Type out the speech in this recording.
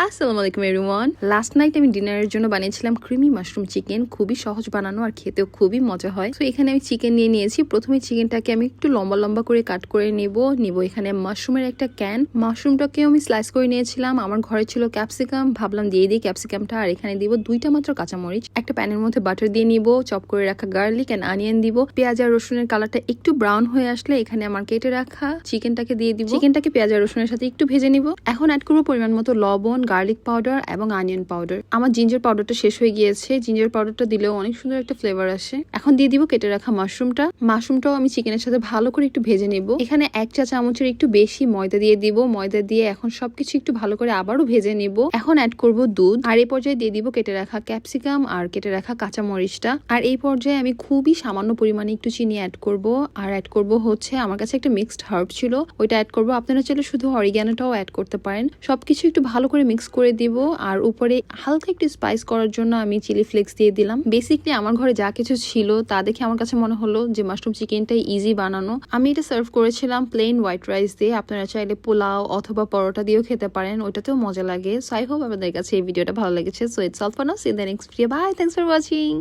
আসসালামু আলাইকুম everyone. Last night আমি ডিনারের জন্য বানিয়েছিলাম ক্রিমি মাশরুম চিকেন। খুবই সহজ বানানো আর খেতেও খুবই মজা হয়। তো এখানে আমি চিকেন নিয়ে নিয়েছি। প্রথমে চিকেনটাকে আমি একটু লম্বা লম্বা করে কাট করে নিব এখানে মাশরুমের একটা ক্যান। মাশরুমটাকে আমি স্লাইস করে নিয়েছিলাম। আমার ঘরে ছিল ক্যাপসিকাম, ভাবলাম দিয়ে দিই ক্যাপসিকামটা। আর এখানে দিব দুইটা মাত্র কাঁচামরিচ। একটা প্যানের মধ্যে বাটার দিয়ে নিব, চপ করে রাখা গার্লিক এন্ড অনিয়ন দিব। পেঁয়াজ আর রসুনের কালারটা একটু ব্রাউন হয়ে আসলে এখানে আমার কেটে রাখা চিকেনটাকে দিয়ে দিব। চিকেনটাকে পেঁয়াজ আর রসুনের সাথে একটু ভেজে নিব। এখন অ্যাড করবো পরিমাণ মতো লবণ, গার্লিক পাউডার এবং অনিয়ন পাউডার। আমার জিঞ্জার পাউডারটা শেষ হয়ে গিয়েছে। জিঞ্জার পাউডারটা দিলেও অনেক সুন্দর একটা ফ্লেভার আসে। এখন দিয়ে দিব কেটে রাখা মাশরুমটাও আমি চিকেনের সাথে ভালো করে একটু ভেজে নিব। এখানে 1 চা চামচের একটু বেশি ময়দা দিয়ে দিব। ময়দা দিয়ে এখন সবকিছু একটু ভালো করে আবারও ভেজে নিব। এখন অ্যাড করব দুধ, আর এই পর্যায়ে দিয়ে দিব কেটে রাখা ক্যাপসিকাম আর কেটে রাখা কাঁচা মরিচটা। আর এই পর্যায়ে আমি খুবই সামান্য পরিমাণে একটু চিনি অ্যাড করব। আর অ্যাড করব হচ্ছে আমার কাছে একটা মিক্সড হার্ব ছিল, ওইটা অ্যাড করব। আপনারা চাইলে শুধু অরিগ্যানোটাও অ্যাড করতে পারেন। সবকিছু একটু ভালো করে মিক্স করে দিব। আর উপরে হালকা একটু স্পাইস করার জন্য আমি চিলি ফ্লেক্স দিয়ে দিলাম। বেসিকলি আমার ঘরে যা কিছু ছিল তা দেখে আমার কাছে মনে হলো যে মাশরুম চিকেনটাই ইজি বানানো। আমি এটা সার্ভ করেছিলাম প্লেন হোয়াইট রাইস দিয়ে। আপনারা চাইলে পোলাও অথবা পরোটা দিয়েও খেতে পারেন, ওইটাতেও মজা লাগে। সো আই হোপ আপনাদের কাছে এই ভিডিওটা ভালো লেগেছে। So it's all for now. See you in the next video. Bye, thanks for watching.